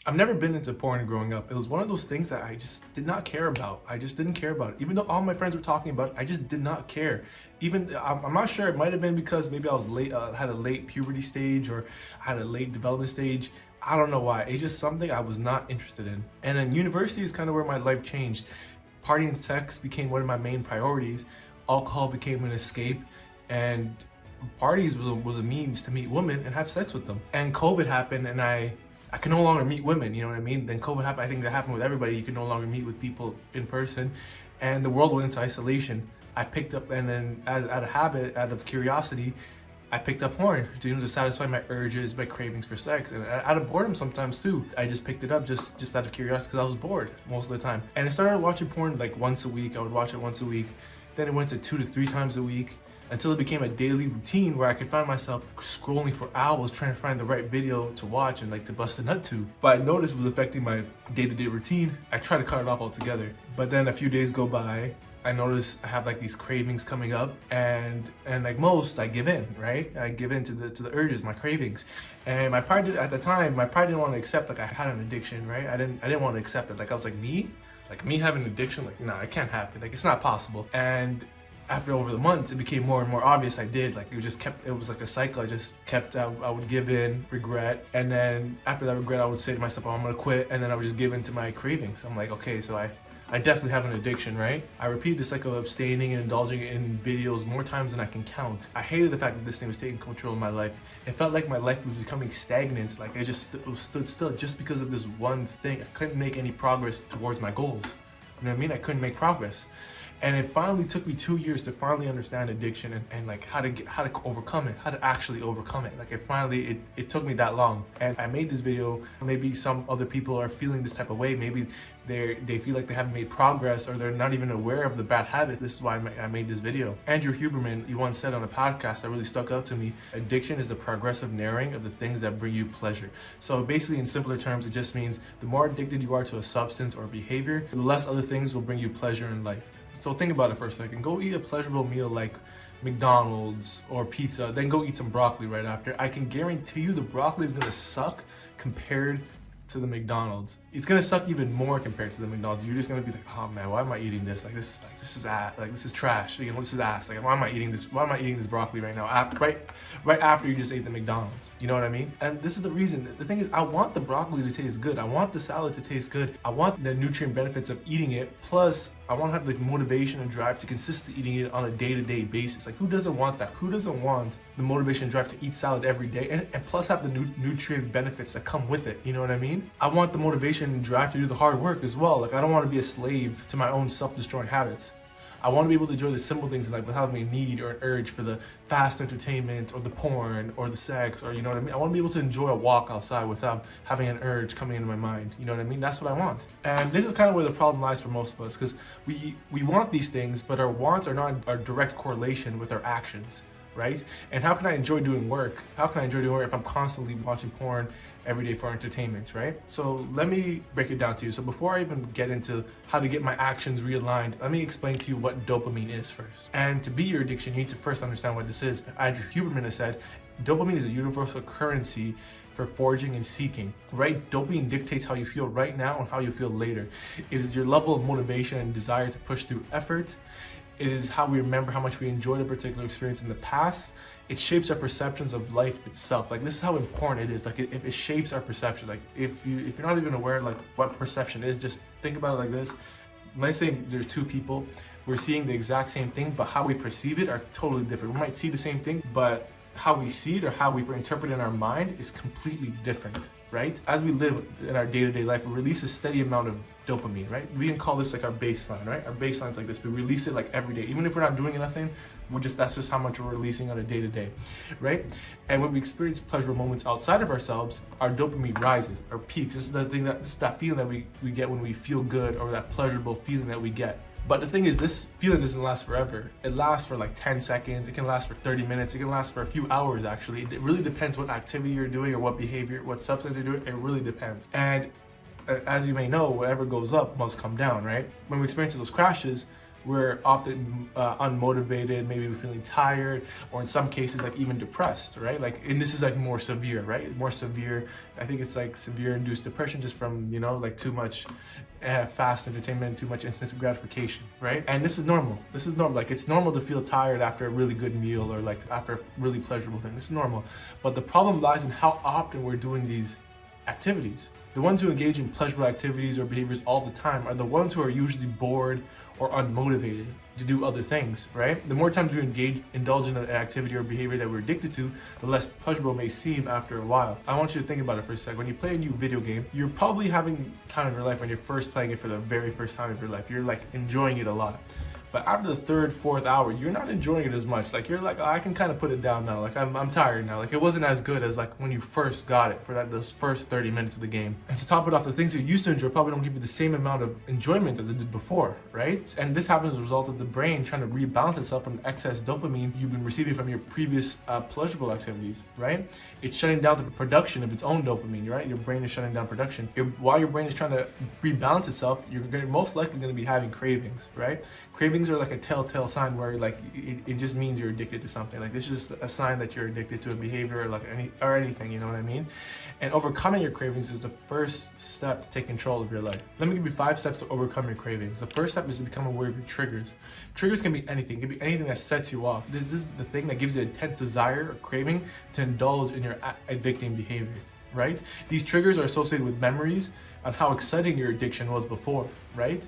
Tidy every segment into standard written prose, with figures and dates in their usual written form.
I've never been into porn growing up. It was one of those things that I just did not care about. I just didn't care about it. Even though all my friends were talking about it, I just did not care. Even, I'm not sure, it might have been because maybe I was late, had a late puberty stage, or had a late development stage. I don't know why. It's just something I was not interested in. And then university is kind of where my life changed. Party and sex became one of my main priorities. Alcohol became an escape, and parties was a means to meet women and have sex with them. And COVID happened, and I can no longer meet women, you know what I mean? Then COVID happened. I think that happened with everybody. You can no longer meet with people in person, and the world went into isolation. I picked up, and then out of habit, out of curiosity, I picked up porn to satisfy my urges, my cravings for sex, and out of boredom sometimes too. I just picked it up just out of curiosity because I was bored most of the time. And I started watching porn like once a week. I would watch it once a week. Then it went to 2 to 3 times a week, until it became a daily routine where I could find myself scrolling for hours trying to find the right video to watch and like to bust a nut to. But I noticed it was affecting my day-to-day routine. I tried to cut it off altogether. But then a few days go by, I notice I have like these cravings coming up, and like most, I give in, right? I give in to the urges, my cravings. And my pride at the time, my pride didn't want to accept like I had an addiction, right? I didn't want to accept it. Like I was like, me having an addiction, like nah, it can't happen. Like it's not possible. And after over the months, it became more and more obvious I did. Like it was like a cycle. I just kept, I would give in, regret. And then after that regret, I would say to myself, oh, I'm gonna quit. And then I would just give in to my cravings. I'm like, okay, so I definitely have an addiction, right? I repeat the cycle of abstaining and indulging in videos more times than I can count. I hated the fact that this thing was taking control of my life. It felt like my life was becoming stagnant. Like it stood still just because of this one thing. I couldn't make any progress towards my goals. You know what I mean? I couldn't make progress. And it finally took me 2 years to finally understand addiction and like how to overcome it, how to actually overcome it. Like it took me that long. And I made this video. Maybe some other people are feeling this type of way. Maybe they feel like they haven't made progress, or they're not even aware of the bad habit. This is why I made this video. Andrew Huberman, he once said on a podcast that really stuck out to me, addiction is the progressive narrowing of the things that bring you pleasure. So basically, in simpler terms, it just means the more addicted you are to a substance or behavior, the less other things will bring you pleasure in life. So think about it for a second. Go eat a pleasurable meal like McDonald's or pizza, then go eat some broccoli right after. I can guarantee you the broccoli is gonna suck compared to the McDonald's. It's gonna suck even more compared to the McDonald's. You're just gonna be like, oh man, why am I eating this? This is ass. Like this is trash. You know, this is ass. Like why am I eating this? Why am I eating this broccoli right now? Right after you just ate the McDonald's. You know what I mean? And this is the reason. The thing is, I want the broccoli to taste good. I want the salad to taste good. I want the nutrient benefits of eating it. Plus, I want to have the motivation and drive to consistently eating it on a day-to-day basis. Like who doesn't want that? Who doesn't want the motivation and drive to eat salad every day and plus have the nutrient benefits that come with it? You know what I mean? I want the motivation and drive to do the hard work as well. Like I don't want to be a slave to my own self-destroying habits. I want to be able to enjoy the simple things in life without having a need or an urge for the fast entertainment or the porn or the sex, or you know what I mean? I want to be able to enjoy a walk outside without having an urge coming into my mind. You know what I mean? That's what I want. And this is kind of where the problem lies for most of us, because we want these things, but our wants are not a direct correlation with our actions, right? And how can I enjoy doing work? How can I enjoy doing work if I'm constantly watching porn every day for entertainment, right? So let me break it down to you. So before I even get into how to get my actions realigned, let me explain to you what dopamine is first. And to beat your addiction, you need to first understand what this is. Andrew Huberman has said, dopamine is a universal currency for forging and seeking, right? Dopamine dictates how you feel right now and how you feel later. It is your level of motivation and desire to push through effort. It is how we remember how much we enjoyed a particular experience in the past. It shapes our perceptions of life itself. Like this is how important it is. Like it shapes our perceptions. Like if you're not even aware like what perception is, just think about it like this. When I say there's two people, we're seeing the exact same thing, but how we perceive it are totally different. We might see the same thing, but how we see it or how we interpret it in our mind is completely different, right? As we live in our day-to-day life, we release a steady amount of dopamine, right? We can call this like our baseline, right? Our baseline's like this. We release it like every day. Even if we're not doing nothing, that's just how much we're releasing on a day-to-day, right? And when we experience pleasurable moments outside of ourselves, our dopamine rises or peaks. This is that feeling that we get when we feel good, or that pleasurable feeling that we get. But the thing is, this feeling doesn't last forever. It lasts for like 10 seconds. It can last for 30 minutes. It can last for a few hours, actually. It really depends what activity you're doing or what behavior, what substance you're doing. It really depends. And as you may know, whatever goes up must come down, right? When we experience those crashes, we're often unmotivated, maybe we're feeling tired, or in some cases like even depressed, right? Like, and this is like more severe, right? More severe. I think it's like severe induced depression just from, you know, like too much fast entertainment, too much instant gratification, right? And this is normal. This is normal. Like, it's normal to feel tired after a really good meal or like after a really pleasurable thing. This is normal. But the problem lies in how often we're doing these activities. The ones who engage in pleasurable activities or behaviors all the time are the ones who are usually bored or unmotivated to do other things, right? The more times we indulge in an activity or behavior that we're addicted to, the less pleasurable it may seem after a while. I want you to think about it for a second. When you play a new video game, you're probably having time in your life when you're first playing it for the very first time of your life. You're like enjoying it a lot. But after the third, fourth hour, you're not enjoying it as much. Like, you're like, oh, I can kind of put it down now. Like, I'm tired now. Like, it wasn't as good as like when you first got it for those first 30 minutes of the game. And to top it off, the things you used to enjoy probably don't give you the same amount of enjoyment as it did before, right? And this happens as a result of the brain trying to rebalance itself from the excess dopamine you've been receiving from your previous pleasurable activities, right? It's shutting down the production of its own dopamine, right? Your brain is shutting down production. While your brain is trying to rebalance itself, you're most likely going to be having cravings, right? Cravings are like a telltale sign where like it just means you're addicted to something. Like, this is just a sign that you're addicted to a behavior or like anything, you know what I mean? And overcoming your cravings is the first step to take control of your life. Let me give you 5 steps to overcome your cravings. The first step is to become aware of your triggers. Triggers can be anything. It can be anything that sets you off. This is the thing that gives you intense desire or craving to indulge in your addicting behavior, right? These triggers are associated with memories on how exciting your addiction was before, right?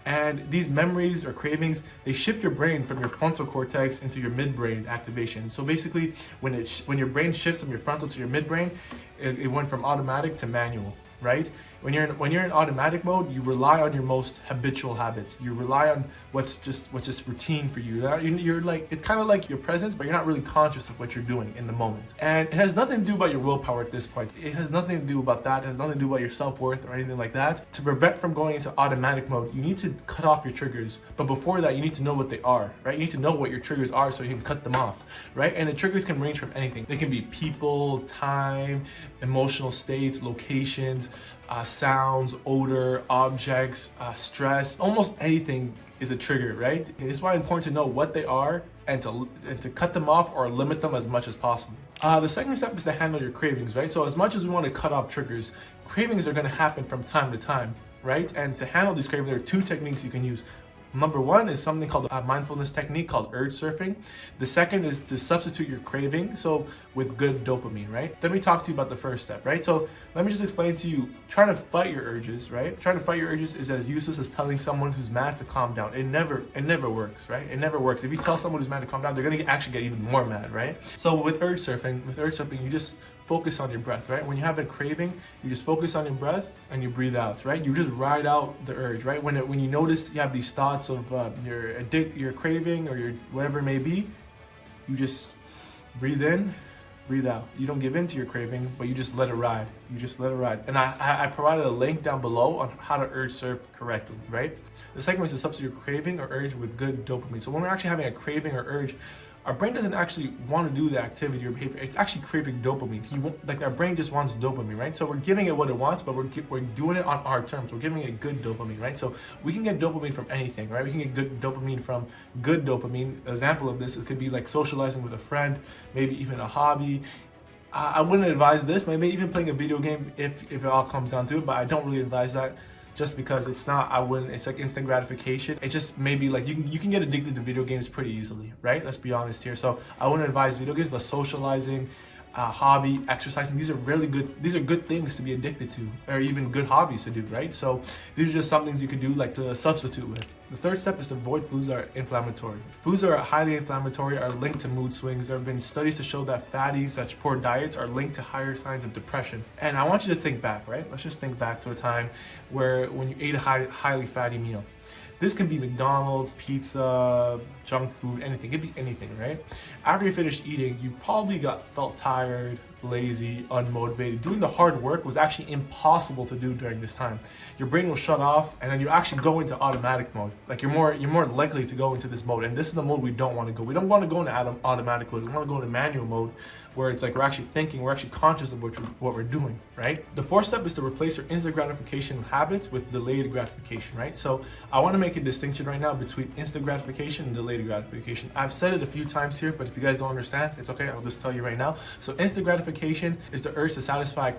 And these memories or cravings, they shift your brain from your frontal cortex into your midbrain activation. So basically, when your brain shifts from your frontal to your midbrain, it went from automatic to manual, right? When you're in automatic mode, you rely on your most habitual habits. You rely on what's just routine for you. You're like, it's kind of like your presence, but you're not really conscious of what you're doing in the moment. And it has nothing to do about your willpower at this point. It has nothing to do about that. It has nothing to do about your self-worth or anything like that. To prevent from going into automatic mode, you need to cut off your triggers. But before that, you need to know what they are, right? You need to know what your triggers are so you can cut them off, right? And the triggers can range from anything. They can be people, time, emotional states, locations, sounds, odor, objects, stress. Almost anything is a trigger, right? And it's why it's important to know what they are and to cut them off or limit them as much as possible. The second step is to handle your cravings, right? So as much as we want to cut off triggers, cravings are going to happen from time to time, right? And to handle these cravings, there are 2 techniques you can use. Number 1 is something called a mindfulness technique called urge surfing. The second is to substitute your craving, so with good dopamine, right? Let me talk to you about the first step, right? So let me just explain to you, trying to fight your urges, right? Trying to fight your urges is as useless as telling someone who's mad to calm down. It never works, right? It never works. If you tell someone who's mad to calm down, they're gonna actually get even more mad, right? So with urge surfing, you just focus on your breath, right? When you have a craving, you just focus on your breath and you breathe out, right? You just ride out the urge, right? When you notice you have these thoughts of your craving or your whatever it may be, you just breathe in, breathe out. You don't give in to your craving, but you just let it ride. You just let it ride. And I provided a link down below on how to urge surf correctly, right? The second one is to substitute craving or urge with good dopamine. So when we're actually having a craving or urge, our brain doesn't actually want to do the activity or behavior. It's actually craving dopamine. Our brain just wants dopamine, right? So we're giving it what it wants, but we're doing it on our terms. We're giving it good dopamine, right? So we can get dopamine from anything, right? We can get good dopamine from good dopamine. An example of this, it could be like socializing with a friend, maybe even a hobby. I wouldn't advise this, maybe even playing a video game if it all comes down to it, but I don't really advise that. Just because it's like instant gratification. It's just maybe like you can get addicted to video games pretty easily, right? Let's be honest here. So I wouldn't advise video games, but socializing, hobby, exercising, these are good things to be addicted to, or even good hobbies to do, right? So these are just some things you could do like to substitute with. The third step is to avoid foods that are inflammatory. Foods that are highly inflammatory are linked to mood swings. There have been studies to show that fatty, such poor diets are linked to higher signs of depression. And I want you to think back, right? Let's just think back to a time when you ate a highly fatty meal. This can be McDonald's, pizza, junk food, anything. It could be anything, right? After you finish eating, you probably felt tired, lazy, unmotivated. Doing the hard work was actually impossible to do during this time. Your brain will shut off, and then you actually go into automatic mode. Like you're more likely to go into this mode, and this is the mode we don't want to go. We don't want to go into automatic mode. We want to go into manual mode, where it's like we're actually thinking, we're actually conscious of what we're doing, right? The fourth step is to replace your instant gratification habits with delayed gratification, right? So I want to make a distinction right now between instant gratification and delayed gratification. I've said it a few times here, but if you guys don't understand, it's okay. I'll just tell you right now. So instant gratification is the urge to satisfy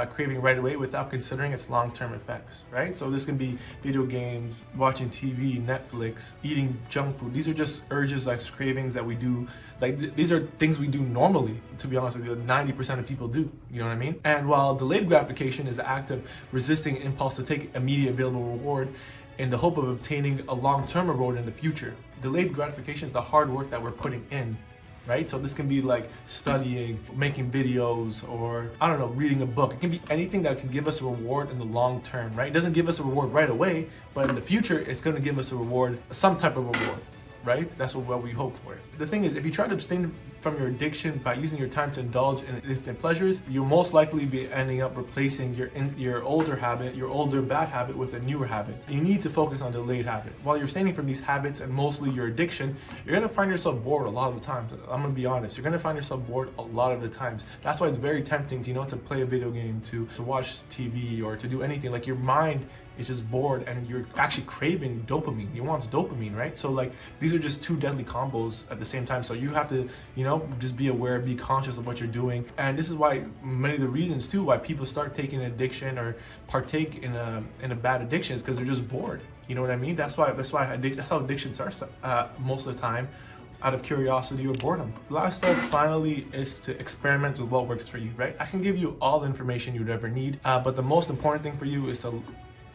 craving right away without considering its long-term effects, right? So this can be video games, watching TV, Netflix, eating junk food. These are just urges, like cravings that we do. Like these are things we do normally, to be honest with you. 90% of people do, you know what I mean? And while delayed gratification is the act of resisting impulse to take immediate available reward in the hope of obtaining a long-term reward in the future. Delayed gratification is the hard work that we're putting in, right? So this can be like studying, making videos, or I don't know, reading a book. It can be anything that can give us a reward in the long term, right? It doesn't give us a reward right away, but in the future, it's gonna give us a reward, some type of reward, right? That's what we hope for. The thing is, if you try to abstain from your addiction by using your time to indulge in instant pleasures, you'll most likely be ending up replacing your older habit, your older bad habit, with a newer habit. You need to focus on delayed habit. While you're abstaining from these habits and mostly your addiction, you're gonna find yourself bored a lot of the times. I'm gonna be honest. You're gonna find yourself bored a lot of the times. That's why it's very tempting to, to play a video game, to watch TV, or to do anything. Like your mind is just bored and you're actually craving dopamine. You want dopamine, right? So like these are just two deadly combos at the same time. So you have to, just be aware, be conscious of what you're doing. And this is why many of the reasons too why people start taking addiction or partake in a bad addiction is because they're just bored. You know what I mean? That's how addiction starts most of the time, out of curiosity or boredom. Last step finally is to experiment with what works for you, right? I can give you all the information you'd ever need, but the most important thing for you is to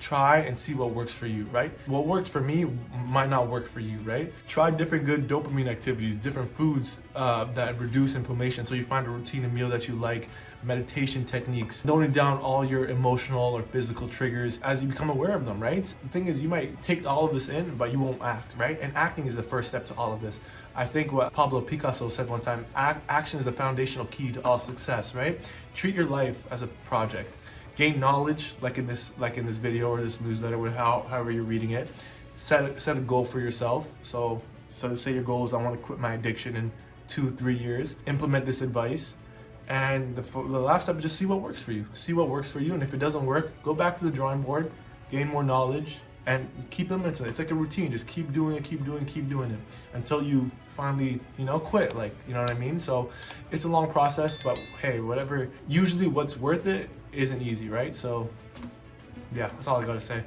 try and see what works for you, right? What works for me might not work for you, right? Try different good dopamine activities, different foods that reduce inflammation, so you find a routine, a meal that you like, meditation techniques, noting down all your emotional or physical triggers as you become aware of them, right? The thing is, you might take all of this in, but you won't act, right? And acting is the first step to all of this. I think what Pablo Picasso said one time, action is the foundational key to all success, right? Treat your life as a project. Gain knowledge, like in this video or this newsletter, or however you're reading it. Set a goal for yourself. So say your goal is, I want to quit my addiction in 2-3 years. Implement this advice, and the last step is just see what works for you. See what works for you, and if it doesn't work, go back to the drawing board, gain more knowledge, and keep implementing it. It's like a routine. Just keep doing it until you finally, quit. Like, you know what I mean? So it's a long process, but hey, whatever. Usually, what's worth it isn't easy, right? So yeah, that's all I gotta say.